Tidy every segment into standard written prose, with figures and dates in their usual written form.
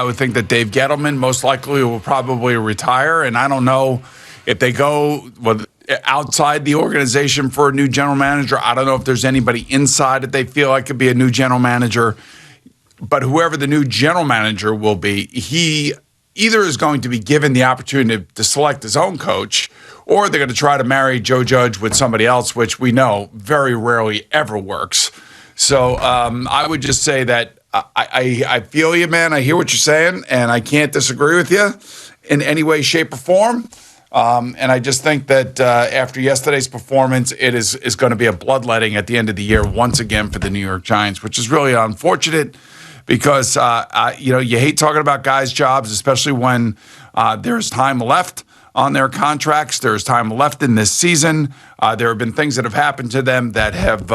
would think that Dave Gettleman most likely will probably retire, and I don't know if they go outside the organization for a new general manager. I don't know if there's anybody inside that they feel like could be a new general manager. But whoever the new general manager will be, he either is going to be given the opportunity to select his own coach, or they're going to try to marry Joe Judge with somebody else, which we know very rarely ever works. So I would just say that I feel you, man. I hear what you're saying, and I can't disagree with you in any way, shape, or form. And I just think that after yesterday's performance, it is going to be a bloodletting at the end of the year once again for the New York Giants, which is really unfortunate because, you hate talking about guys' jobs, especially when there's time left on their contracts. There's time left in this season. There have been things that have happened to them that have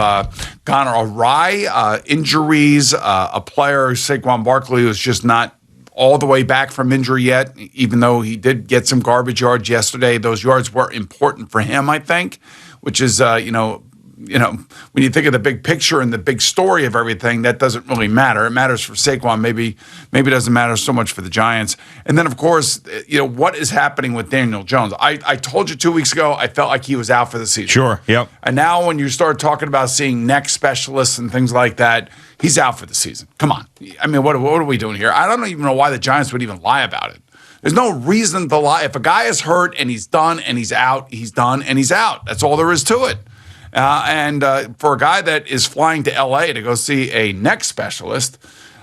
gone awry, injuries, a player, Saquon Barkley, who's just not all the way back from injury yet, even though he did get some garbage yards yesterday. Those yards were important for him, I think, which is, when you think of the big picture and the big story of everything, that doesn't really matter. It matters for Saquon. Maybe it doesn't matter so much for the Giants. And then, of course, what is happening with Daniel Jones? I told you 2 weeks ago, I felt like he was out for the season. Sure, yep. And now when you start talking about seeing neck specialists and things like that, he's out for the season. Come on. I mean, what are we doing here? I don't even know why the Giants would even lie about it. There's no reason to lie. If a guy is hurt and he's done and he's out, he's done and he's out. That's all there is to it. And for a guy that is flying to L.A. to go see a neck specialist,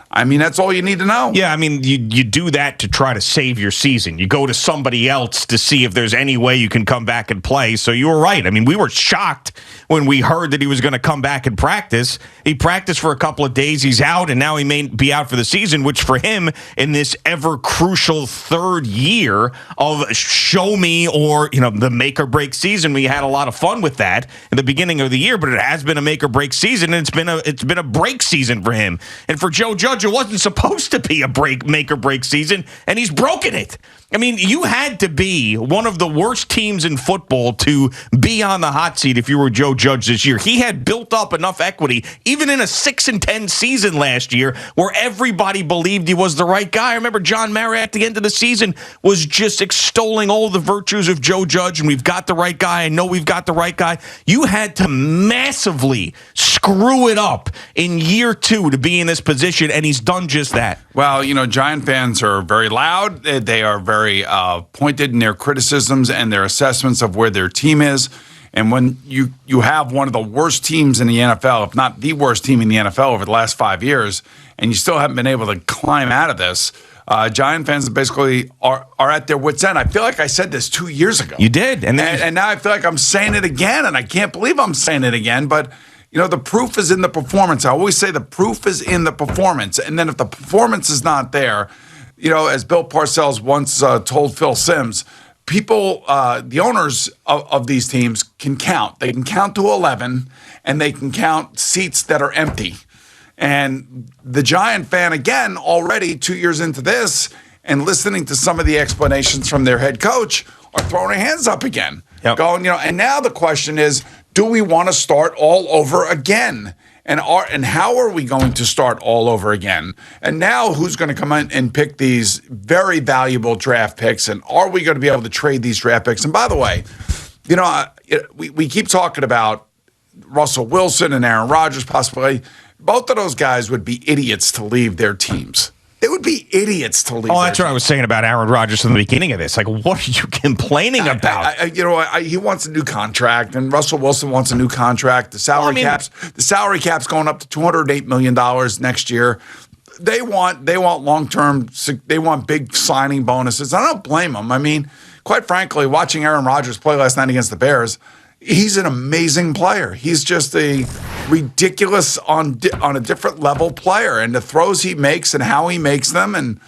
I mean, that's all you need to know. Yeah, I mean, you do that to try to save your season. You go to somebody else to see if there's any way you can come back and play. So you were right. I mean, we were shocked when we heard that he was going to come back and practice. He practiced for a couple of days. He's out, and now he may be out for the season, which for him, in this ever-crucial third year of show me or, the make-or-break season, we had a lot of fun with that in the beginning of the year, but it has been a make-or-break season, and it's been a break season for him. And for Joe Judge, it wasn't supposed to be a make-or-break season, and he's broken it. I mean, you had to be one of the worst teams in football to be on the hot seat if you were Joe Judge this year. He had built up enough equity, even in a 6-10 season last year, where everybody believed he was the right guy. I remember John Mara at the end of the season was just extolling all the virtues of Joe Judge, and we've got the right guy. I know we've got the right guy. You had to massively screw it up in year 2 to be in this position, and he's done just that. Well, Giant fans are very loud. They are very pointed in their criticisms and their assessments of where their team is. And when you have one of the worst teams in the NFL, if not the worst team in the NFL over the last 5 years, and you still haven't been able to climb out of this, Giant fans basically are at their wits' end. I feel like I said this 2 years ago. You did. And now I feel like I'm saying it again, and I can't believe I'm saying it again, but the proof is in the performance. I always say the proof is in the performance. And then if the performance is not there, as Bill Parcells once told Phil Simms, people, the owners of these teams can count. They can count to 11, and they can count seats that are empty. And the Giant fan, again, already 2 years into this, and listening to some of the explanations from their head coach, are throwing their hands up again. Yep. Going, and now the question is, do we want to start all over again? And how are we going to start all over again? And now who's going to come in and pick these very valuable draft picks? And are we going to be able to trade these draft picks? And by the way, we keep talking about Russell Wilson and Aaron Rodgers possibly. Both of those guys would be idiots to leave their teams. They would be idiots to leave. Oh, that's what I was saying about Aaron Rodgers from the beginning of this. Like, what are you complaining about? He wants a new contract, and Russell Wilson wants a new contract. The salary cap's going up to $208 million next year. They want long-term. They want big signing bonuses. I don't blame them. I mean, quite frankly, watching Aaron Rodgers play last night against the Bears, he's an amazing player. He's just a ridiculous on a different level player, and the throws he makes and how he makes them, and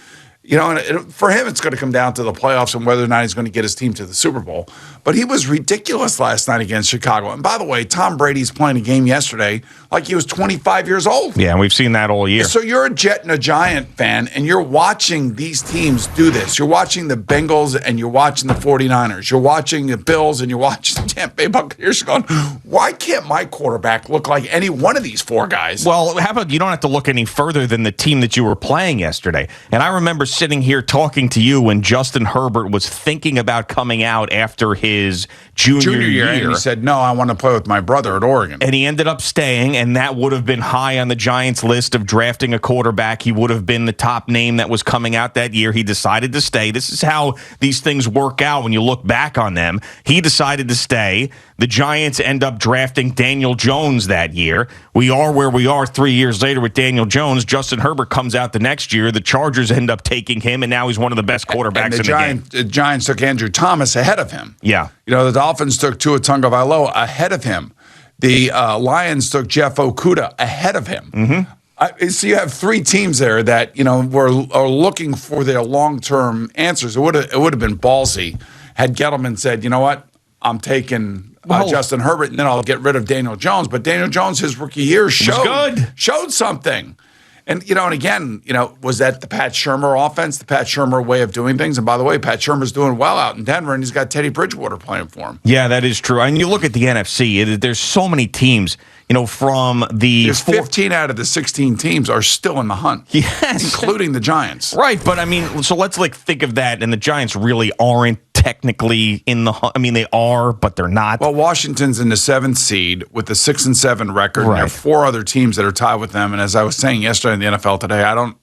And for him, it's going to come down to the playoffs and whether or not he's going to get his team to the Super Bowl. But he was ridiculous last night against Chicago. And by the way, Tom Brady's playing a game yesterday like he was 25 years old. Yeah, and we've seen that all year. So you're a Jet and a Giant fan, and you're watching these teams do this. You're watching the Bengals, and you're watching the 49ers. You're watching the Bills, and you're watching the Tampa Bay Buccaneers going, why can't my quarterback look like any one of these four guys? Well, how about you don't have to look any further than the team that you were playing yesterday. And I remember sitting here talking to you when Justin Herbert was thinking about coming out after his junior year. And he said, no, I want to play with my brother at Oregon. And he ended up staying, and that would have been high on the Giants' list of drafting a quarterback. He would have been the top name that was coming out that year. He decided to stay. This is how these things work out when you look back on them. He decided to stay. The Giants end up drafting Daniel Jones that year. We are where we are 3 years later with Daniel Jones. Justin Herbert comes out the next year. The Chargers end up taking him, and now he's one of the best quarterbacks in the game. The Giants took Andrew Thomas ahead of him. Yeah. The Dolphins took Tua Tagovailoa ahead of him. The Lions took Jeff Okudah ahead of him. Mm-hmm. So you have three teams there that are looking for their long-term answers. It would have been ballsy had Gettleman said, you know what, I'm taking Justin Herbert, and then I'll get rid of Daniel Jones. But Daniel Jones, his rookie year, showed something. And, and again, was that the Pat Shurmur offense, the Pat Shurmur way of doing things? And by the way, Pat Shurmur's doing well out in Denver, and he's got Teddy Bridgewater playing for him. Yeah, that is true. And you look at the NFC, there's so many teams, from the... There's 15 out of the 16 teams are still in the hunt. Yes. Including the Giants. Right, but so let's think of that, and the Giants really aren't technically in the hunt. They are, but they're not. Well, Washington's in the 7th seed with the 6-7 record, and there are 4 other teams that are tied with them. And as I was saying yesterday in the NFL Today, I don't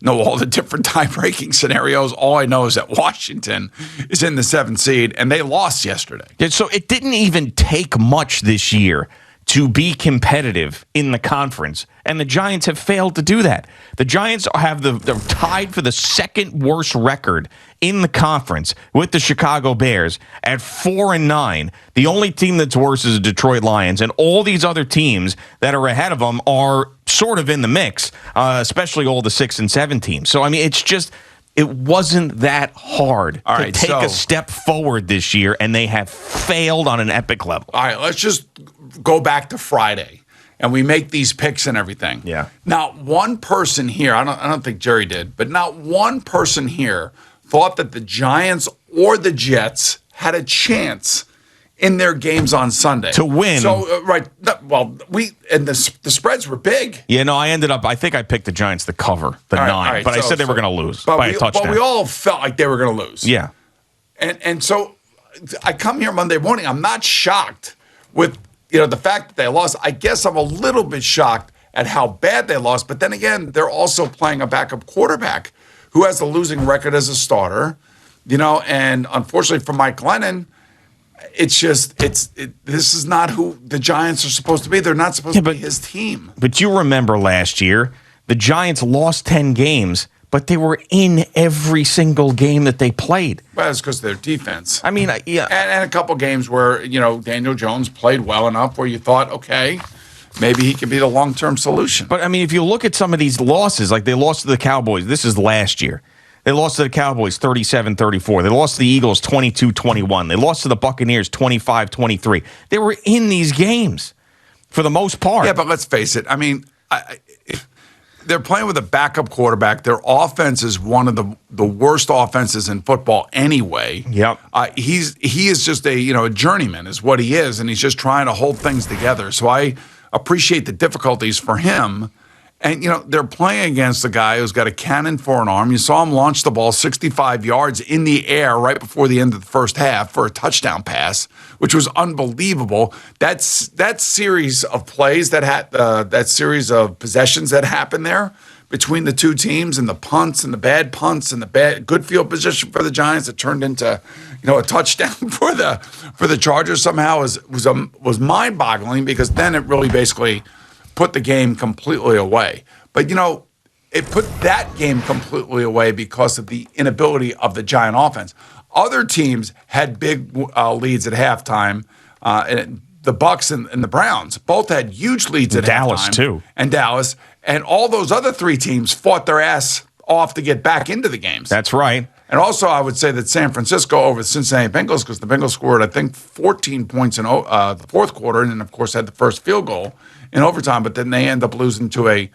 know all the different tie-breaking scenarios. All I know is that Washington is in the 7th seed, and they lost yesterday. Yeah, so it didn't even take much this year to be competitive in the conference, and the Giants have failed to do that. The Giants they're tied for the second worst record in the conference with the Chicago Bears at 4-9. The only team that's worse is the Detroit Lions, and all these other teams that are ahead of them are sort of in the mix, especially all the 6-7 teams. So it's just. It wasn't that hard to take a step forward this year, and they have failed on an epic level. All right, let's just go back to Friday, and we make these picks and everything. Yeah. Not one person here, I don't think Jerry did, but not one person here thought that the Giants or the Jets had a chance in their games on Sunday to win. So the spreads were big. Yeah, no, I think I picked the Giants to cover the 9, but I said they were going to lose by a touchdown. But we all felt like they were going to lose. Yeah, and so I come here Monday morning. I'm not shocked with the fact that they lost. I guess I'm a little bit shocked at how bad they lost. But then again, they're also playing a backup quarterback who has a losing record as a starter. And unfortunately for Mike Glennon. It's just this is not who the Giants are supposed to be. They're not supposed to be his team. But you remember last year, the Giants lost 10 games, but they were in every single game that they played. Well, it's because of their defense. Yeah. And a couple games where, Daniel Jones played well enough where you thought, okay, maybe he could be the long-term solution. But, if you look at some of these losses, like they lost to the Cowboys, this is last year. They lost to the Cowboys 37-34. They lost to the Eagles 22-21. They lost to the Buccaneers 25-23. They were in these games for the most part. Yeah, but let's face it. They're playing with a backup quarterback. Their offense is one of the worst offenses in football anyway. Yep. He is just a journeyman is what he is, and he's just trying to hold things together. So I appreciate the difficulties for him. And, they're playing against a guy who's got a cannon for an arm. You saw him launch the ball 65 yards in the air right before the end of the first half for a touchdown pass, which was unbelievable. That series of plays that series of possessions that happened there between the two teams and the punts and the bad punts and the good field position for the Giants that turned into, a touchdown for the Chargers somehow was mind-boggling because then it really basically put the game completely away. But, it put that game completely away because of the inability of the Giant offense. Other teams had big leads at halftime. And the Bucs and the Browns both had huge leads at Dallas, halftime. too. And Dallas. And all those other three teams fought their ass off to get back into the games. That's right. And also, I would say that San Francisco over the Cincinnati Bengals, because the Bengals scored, I think, 14 points in the fourth quarter, and then, of course, had the first field goal in overtime. But then they end up losing to a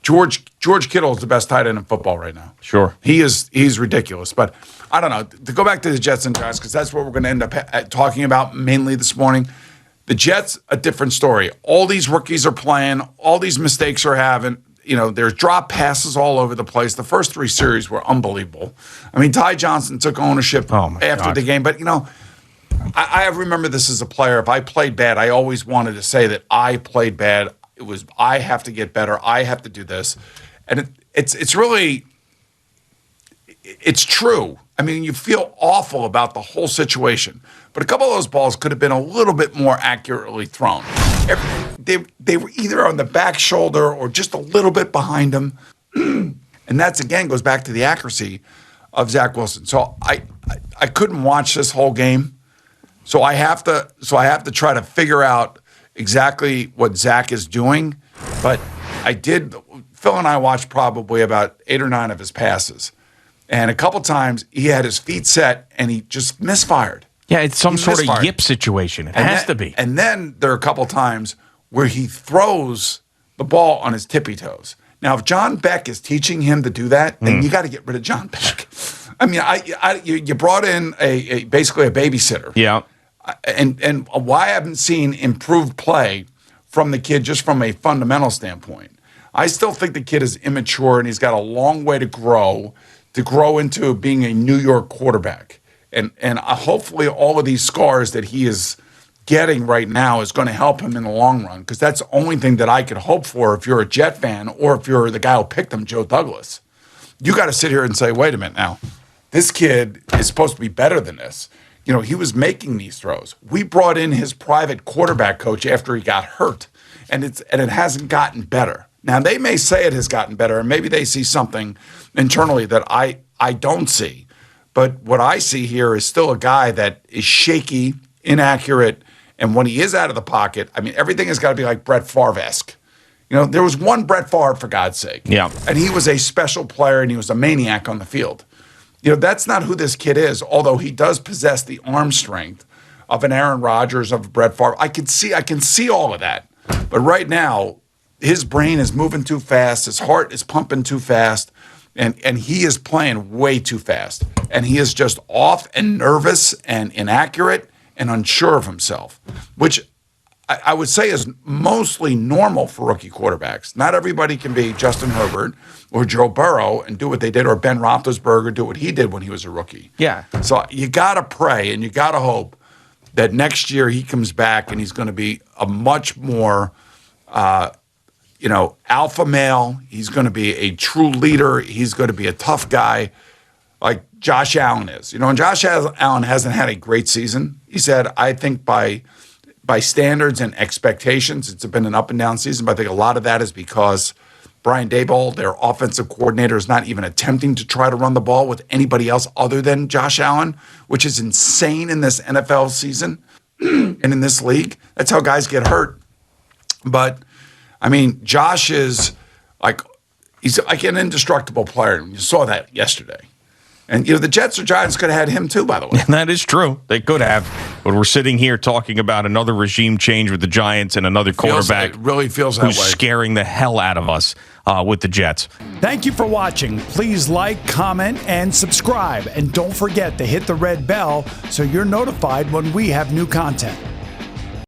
George Kittle is the best tight end in football right now. Sure, he's ridiculous. But I don't know. To go back to the Jets and Giants, because that's what we're going to end up talking about mainly this morning. The Jets, a different story. All these rookies are playing. All these mistakes are having. There's drop passes all over the place. The first 3 series were unbelievable. I mean, Ty Johnson took ownership after the game. But, I remember this as a player. If I played bad, I always wanted to say that I played bad. It was, I have to get better. I have to do this. And it's really, it's true. I mean, you feel awful about the whole situation. But a couple of those balls could have been a little bit more accurately thrown. They were either on the back shoulder or just a little bit behind him. And that's, again, goes back to the accuracy of Zach Wilson. So I couldn't watch this whole game. So I have to try to figure out exactly what Zach is doing. But I did. Phil and I watched probably about 8 or 9 of his passes. And a couple times he had his feet set and he just misfired. Yeah, it's some sort of yip situation. It has to be. And then there are a couple times where he throws the ball on his tippy toes. Now, if John Beck is teaching him to do that, then you got to get rid of John Beck. I mean, you brought in basically a babysitter. Yeah. And why I haven't seen improved play from the kid just from a fundamental standpoint. I still think the kid is immature and he's got a long way to grow into being a New York quarterback. And hopefully all of these scars that he is getting right now is going to help him in the long run, because that's the only thing that I could hope for if you're a Jet fan or if you're the guy who picked him, Joe Douglas. You got to sit here and say, wait a minute now, this kid is supposed to be better than this. He was making these throws. We brought in his private quarterback coach after he got hurt, and it hasn't gotten better. Now, they may say it has gotten better, and maybe they see something internally that I don't see. But what I see here is still a guy that is shaky, inaccurate, and when he is out of the pocket, I mean, everything has got to be like Brett Favre-esque. There was one Brett Favre, for God's sake. Yeah. And he was a special player, and he was a maniac on the field. That's not who this kid is, although he does possess the arm strength of an Aaron Rodgers, of Brett Favre. I can see all of that. But right now, his brain is moving too fast. His heart is pumping too fast. And he is playing way too fast. And he is just off and nervous and inaccurate and unsure of himself, which I would say is mostly normal for rookie quarterbacks. Not everybody can be Justin Herbert or Joe Burrow and do what they did, or Ben Roethlisberger do what he did when he was a rookie. Yeah. So you got to pray and you got to hope that next year he comes back and he's going to be a much more alpha male. He's going to be a true leader. He's going to be a tough guy like Josh Allen is. And Josh Allen hasn't had a great season. He said, I think by standards and expectations, it's been an up and down season, but I think a lot of that is because Brian Daboll, their offensive coordinator, is not even attempting to try to run the ball with anybody else other than Josh Allen, which is insane in this NFL season and in this league. That's how guys get hurt. But I mean, Josh is he's like an indestructible player. You saw that yesterday. And, the Jets or Giants could have had him too, by the way. And that is true. They could have. But we're sitting here talking about another regime change with the Giants and another quarterback it really feels that who's way. Scaring the hell out of us with the Jets. Thank you for watching. Please like, comment, and subscribe. And don't forget to hit the red bell so you're notified when we have new content.